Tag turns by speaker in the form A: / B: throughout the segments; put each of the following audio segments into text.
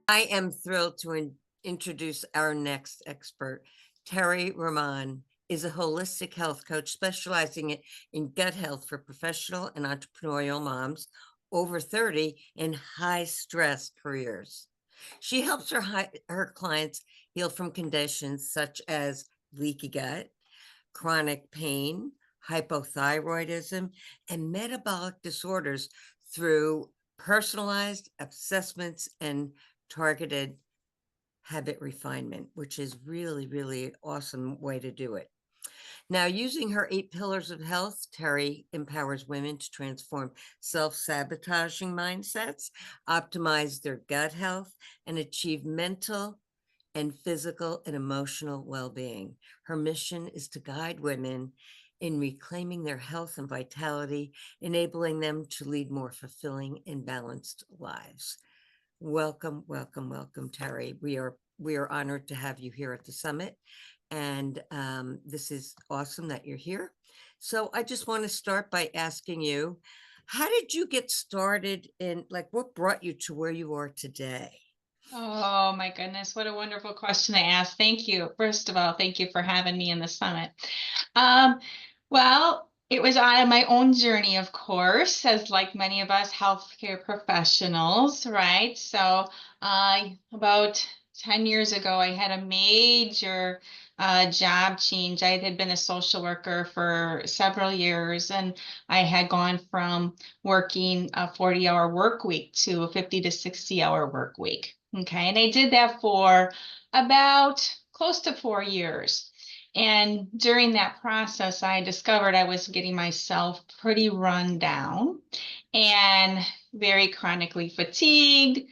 A: I am thrilled to introduce our next expert. Terri Rahman is a holistic health coach specializing in gut health for professional and entrepreneurial moms over 30 in high stress careers. She helps her clients heal from conditions such as leaky gut, chronic pain, hypothyroidism, and metabolic disorders through personalized assessments and targeted habit refinement, which is really, really an awesome way to do it. Now, using her 8 pillars of health, Terri empowers women to transform self sabotaging mindsets, optimize their gut health, and achieve mental and physical and emotional well being. Her mission is to guide women in reclaiming their health and vitality, enabling them to lead more fulfilling and balanced lives. Welcome, welcome, welcome, Terri. We are honored to have you here at the summit, and this is awesome that you're here. So I just want to start by asking you, how did you get started in, like, what brought you to where you are today?
B: Oh my goodness, what a wonderful question to ask. Thank you. First of all, thank you for having me in the summit. Um, well, it was on my own journey, of course, as like many of us healthcare professionals, right? So, about 10 years ago, I had a major job change. I had been a social worker for several years, and I had gone from working a 40-hour work week to a 50 to 60-hour work week. Okay, and I did that for about close to 4 years. And during that process, I discovered I was getting myself pretty run down and very chronically fatigued.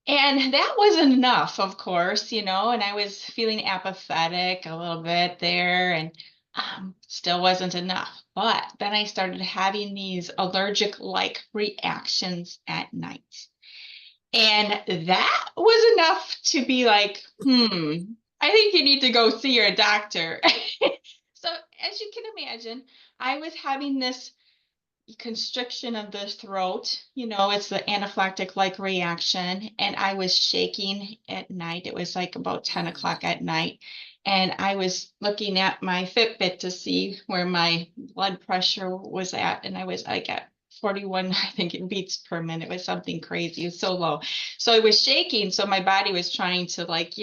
B: And that wasn't enough, of course, and I was feeling apathetic a little bit there, and still wasn't enough. But then I started having these allergic like reactions at night. And that was enough to be like, I think you need to go see your doctor. So, as you can imagine, I was having this constriction of the throat. It's the anaphylactic like reaction. And I was shaking at night. It was like about 10
A: Mm.
B: o'clock at night. And I was looking at my Fitbit to see where my blood pressure was at. And I was like at 41, I think it beats per minute. It was something crazy. It was so low. So I was shaking. So my body was trying to, like,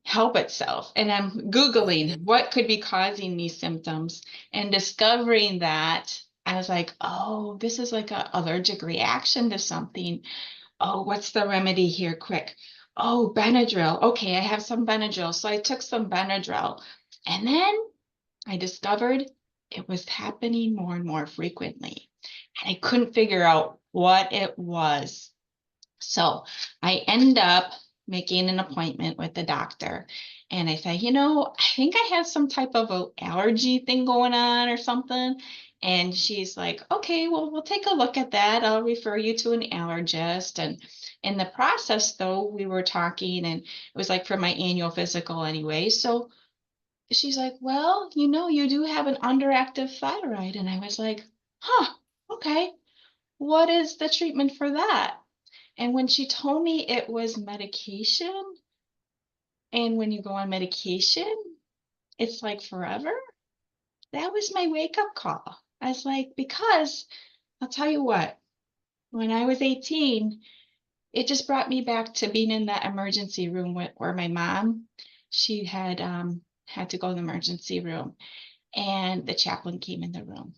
B: help itself. And I'm
A: Okay.
B: Googling what could be causing these symptoms and discovering that I was like, oh, this is like an allergic reaction to something. Oh, what's the remedy here? Quick. Oh, Benadryl. Okay, I have some Benadryl. So I took some Benadryl. And then I discovered it was happening more and more frequently. And I couldn't figure out what it was. So I end up making an appointment with the doctor. And I say, I think I have some type of a allergy thing going on or something. And she's like, okay, well, we'll take a look at that. I'll refer you to an allergist. And in the process, though, we were talking, and it was like for my annual physical anyway. So she's like, well, you do have an underactive thyroid. And I was like, huh, okay. What is the treatment for that? And when she told me it was medication, and when you go on medication, it's like forever, that was my wake up call. I was like, because I'll tell you what, when I was 18, it just brought me back to being in that emergency room where my mom, she had to go in the emergency room, and the chaplain came in the room.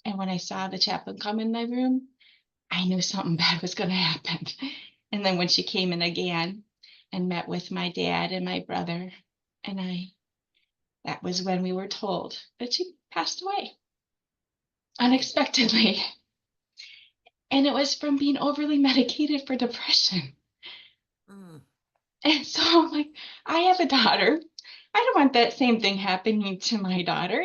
B: And when I saw the chaplain come in my room, I knew something bad was going to happen. And then when she came in again and met with my dad and my brother and I, that was when we were told that she passed away
A: Oh,
B: unexpectedly. And it was from being overly medicated for depression.
A: mm,
B: And so I'm like, I have a daughter. I don't want that same thing happening to my daughter.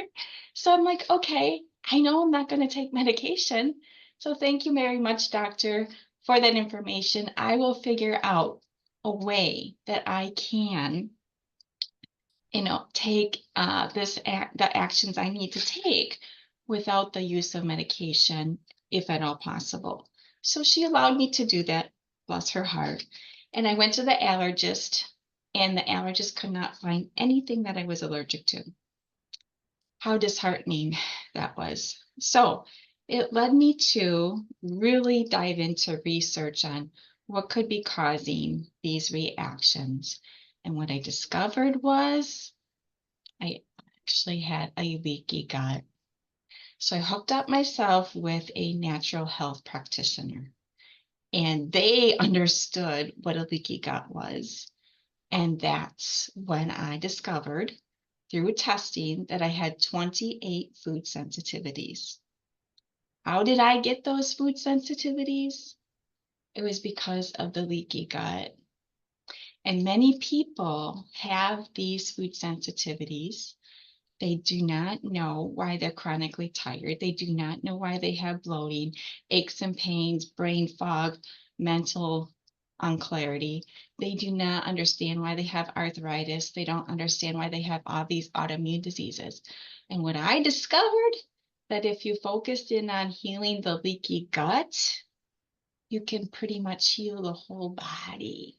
B: So I'm like, okay, I know I'm not going to take medication. So thank you very much, doctor, for that information. I will figure out a way that I can, take the actions I need to take without the use of medication, if at all possible. So she allowed me to do that, bless her heart. And I went to the allergist, and the allergist could not find anything that I was allergic to. How disheartening that was. So it led me to really dive into research on what could be causing these reactions. And what I discovered was I actually had a leaky gut. So I hooked up myself with a natural health practitioner, and they understood what a leaky gut was. And that's when I discovered through testing that I had 28 food sensitivities. How did I get those food sensitivities? It was because of the leaky gut. And many people have these food sensitivities. They do not know why they're chronically tired. They do not know why they have bloating, aches and pains, brain fog, mental unclarity. They do not understand why they have arthritis. They don't understand why they have all these autoimmune diseases. And what I discovered that if you focused in on healing the leaky gut, you can pretty much heal the whole body.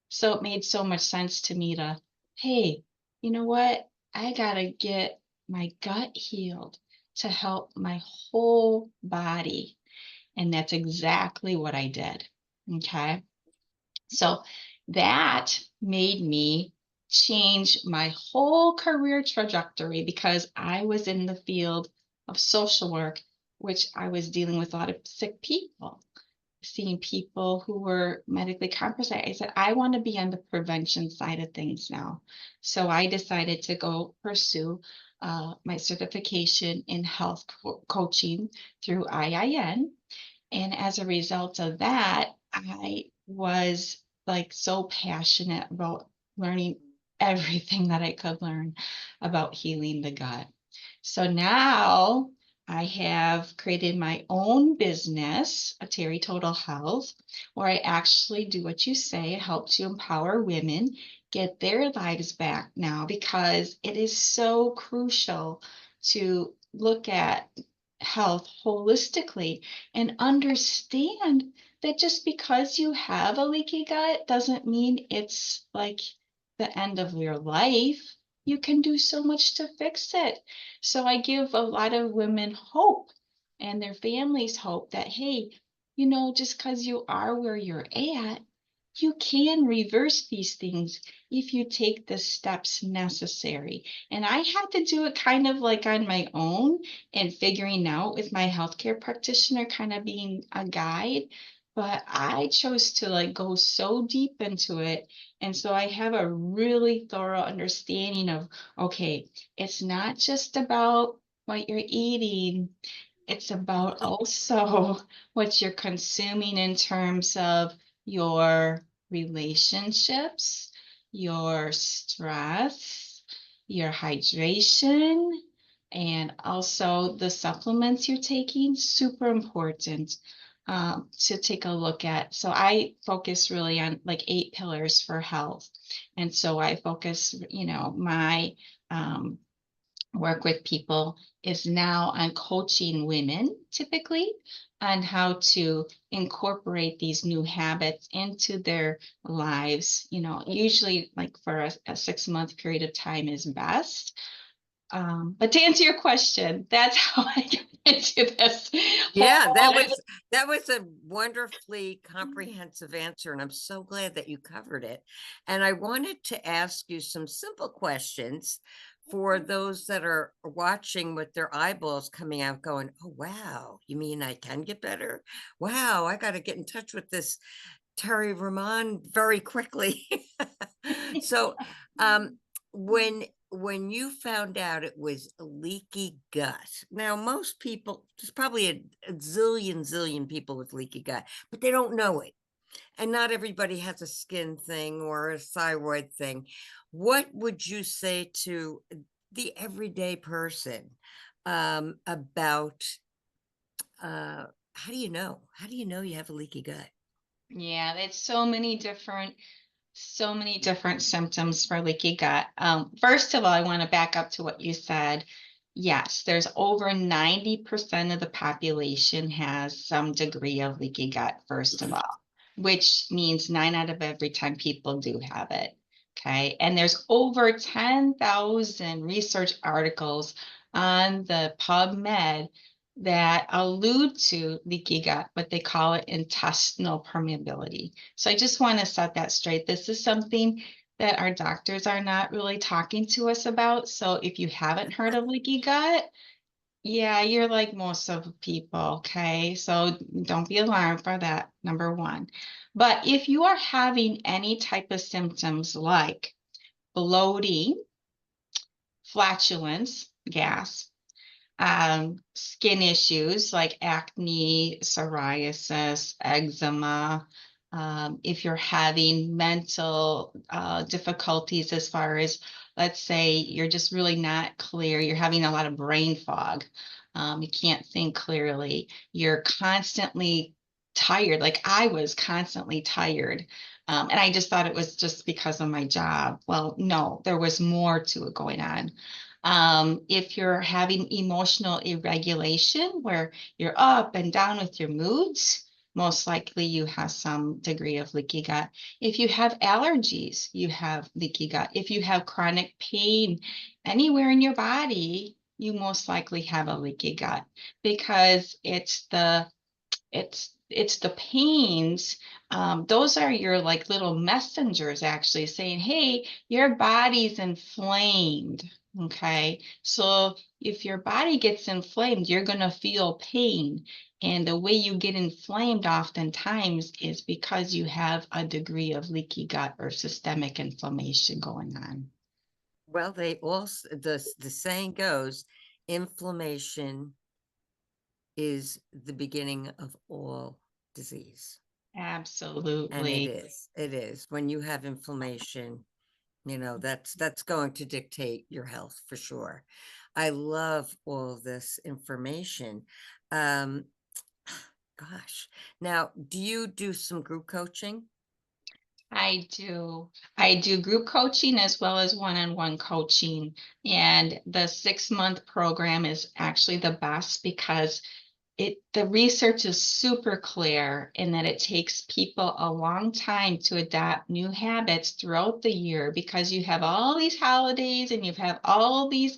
B: So it made so much sense to me to, hey, you know what? I got to get my gut healed to help my whole body. And that's exactly what I did. Okay. So that made me change my whole career trajectory because I was in the field of social work, which I was dealing with a lot of sick people, seeing people who were medically compromised. I said, I want to be on the prevention side of things now. So I decided to go pursue my certification in health coaching through IIN. And as a result of that, I was like so passionate about learning everything that I could learn about healing the gut. So now I have created my own business, a Terri Total Health, where I actually do what you say, it helps you empower women get their lives back now because it is so crucial to look at health holistically and understand that just because you have a leaky gut doesn't mean it's like the end of your life. You can do so much to fix it. So I give a lot of women hope and their families hope that, hey, just because you are where you're at, you can reverse these things if you take the steps necessary. And I had to do it kind of like on my own and figuring out with my healthcare practitioner kind of being a guide. But I chose to like go so deep into it. And so I have a really thorough understanding of, okay, it's not just about what you're eating, it's about also what you're consuming in terms of your relationships, your stress, your hydration, and also the supplements you're taking. Super important to take a look at. So I focus really on like 8 pillars for health. And so I focus, my work with people is now on coaching women typically on how to incorporate these new habits into their lives. Usually like for a 6-month period of time is best. But to answer your question, that's how I got into this
A: Yeah, that
B: whole.
A: was a wonderfully comprehensive answer, and I'm so glad that you covered it. And I wanted to ask you some simple questions for those that are watching with their eyeballs coming out going, "Oh, wow, you mean I can get better? Wow, I got to get in touch with this Terri Rahman very quickly." So, um, when you found out it was a leaky gut, now most people, there's probably a zillion people with leaky gut, but they don't know it. And not everybody has a skin thing or a thyroid thing. What would you say to the everyday person about how do you know? How do you know you have a leaky gut?
B: Yeah, it's so many different symptoms for leaky gut. First of all, I want to back up to what you said. Yes, there's over 90% of the population has some degree of leaky gut, first of all. which means 9 out of every 10 people do have it. Okay. And there's over 10,000 research articles on the PubMed that allude to leaky gut, but they call it intestinal permeability. So I just want to set that straight. This is something that our doctors are not really talking to us about. So if you haven't heard of leaky gut, yeah, you're like most of the people, okay? So don't be alarmed for that, number one. But if you are having any type of symptoms like bloating, flatulence, gas, skin issues like acne, psoriasis, eczema, if you're having mental difficulties as far as, let's say, you're just really not clear, you're having a lot of brain fog, you can't think clearly, you're constantly tired, like I was constantly tired. And I just thought it was just because of my job. Well, no, there was more to it going on. If you're having emotional irregulation where you're up and down with your moods, most likely you have some degree of leaky gut. If you have allergies, you have leaky gut. If you have chronic pain anywhere in your body, you most likely have a leaky gut because it's the pains. Those are your like little messengers actually saying, hey, your body's inflamed. Okay. So if your body gets inflamed, you're going to feel pain. And the way you get inflamed oftentimes is because you have a degree of leaky gut or systemic inflammation going on.
A: Well, they also, the saying goes, inflammation is the beginning of all disease. And
B: Absolutely.
A: it is. When you have inflammation, that's going to dictate your health for sure. I love all this information. Um, gosh. Now, do you do some group coaching?
B: I do. I do group coaching as well as one-on-one coaching. And the 6-month program is actually the best because the research is super clear in that it takes people a long time to adapt new habits throughout the year because you have all these holidays and you have all these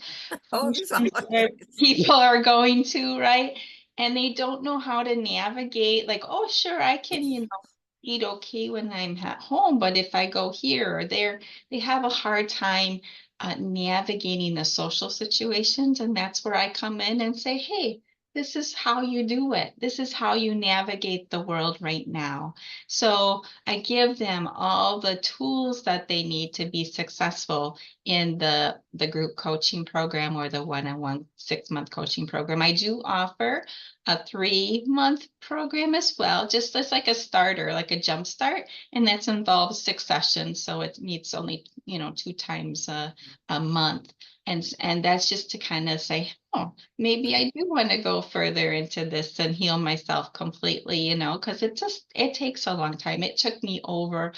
A: Oh, these
B: functions that
A: holidays.
B: people are going to, right? And they don't know how to navigate, like, oh, sure, I can, eat okay when I'm at home, but if I go here or there, they have a hard time navigating the social situations. And that's where I come in and say, hey, this is how you do it. This is how you navigate the world right now. So I give them all the tools that they need to be successful in the group coaching program or the one-on-one 6-month coaching program. I do offer a 3-month program as well, just as like a starter, like a jump start. And that's involves 6 sessions. So it meets only, 2 times a month. And that's just to kind of say, oh, maybe I do want to go further into this and heal myself completely, because it takes a long time. It took me over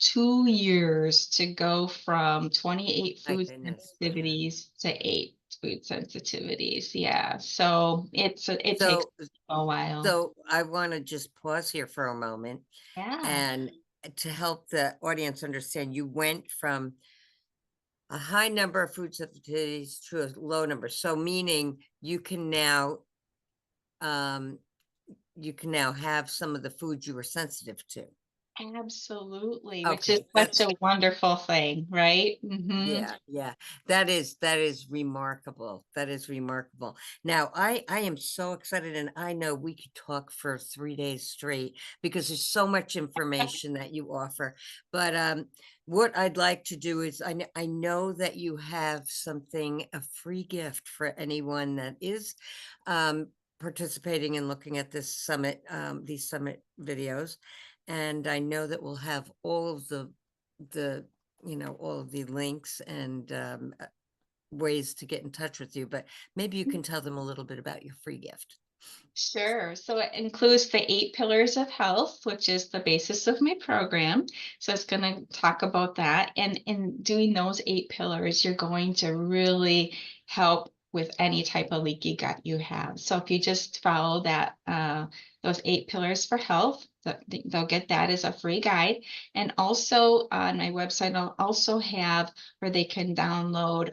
B: 2 years to go from 28
A: My
B: food
A: goodness.
B: sensitivities to 8 food sensitivities. Yeah. So it takes
A: So,
B: a while.
A: so I want to just pause here for a moment
B: Yeah.
A: and to help the audience understand, you went from a high number of food sensitivities to a low number. So meaning um, you can now have some of the foods you were sensitive to.
B: Absolutely, which is
A: Okay,
B: such
A: that's
B: a wonderful thing, right? Mm-hmm.
A: yeah, yeah. That is remarkable. That is remarkable. Now, I am so excited, and I know we could talk for 3 days straight because there's so much information that you offer. But what I'd like to do is I know that you have something, a free gift for anyone that is participating and looking at this summit, these summit videos. And I know that we'll have all of the all of the links and ways to get in touch with you, but maybe you can tell them a little bit about your free gift.
B: Sure. So it includes the 8 pillars of health, which is the basis of my program. So it's going to talk about that. And in doing those 8 pillars, you're going to really help with any type of leaky gut you have. So if you just follow those 8 pillars for health, they'll get that as a free guide. And also on my website, I'll also have where they can download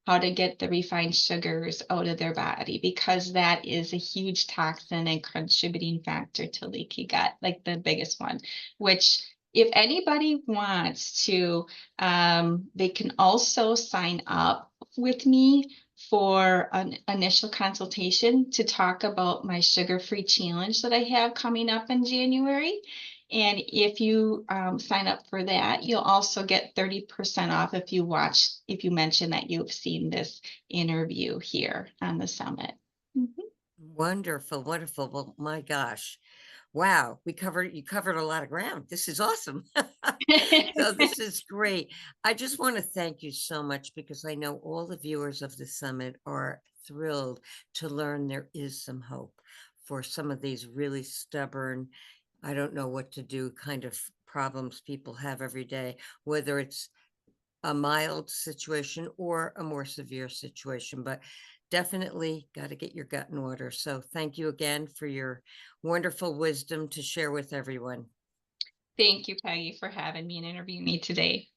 B: how to get the refined sugars out of their body, because that is a huge toxin and contributing factor to leaky gut, like the biggest one, which if anybody wants to, they can also sign up with me for an initial consultation to talk about my sugar-free challenge that I have coming up in January. And if you sign up for that, you'll also get 30% off if you mention that you've seen this interview here on the summit. Mhm.
A: Wonderful, wonderful. Well, my gosh. Wow, you covered a lot of ground. This is awesome. So this is great. I just want to thank you so much because I know all the viewers of the summit are thrilled to learn there is some hope for some of these really stubborn, I don't know what to do kind of problems people have every day, whether it's a mild situation or a more severe situation, but definitely got to get your gut in order. So thank you again for your wonderful wisdom to share with everyone.
B: Thank you, Peggy, for having me and interviewing me today.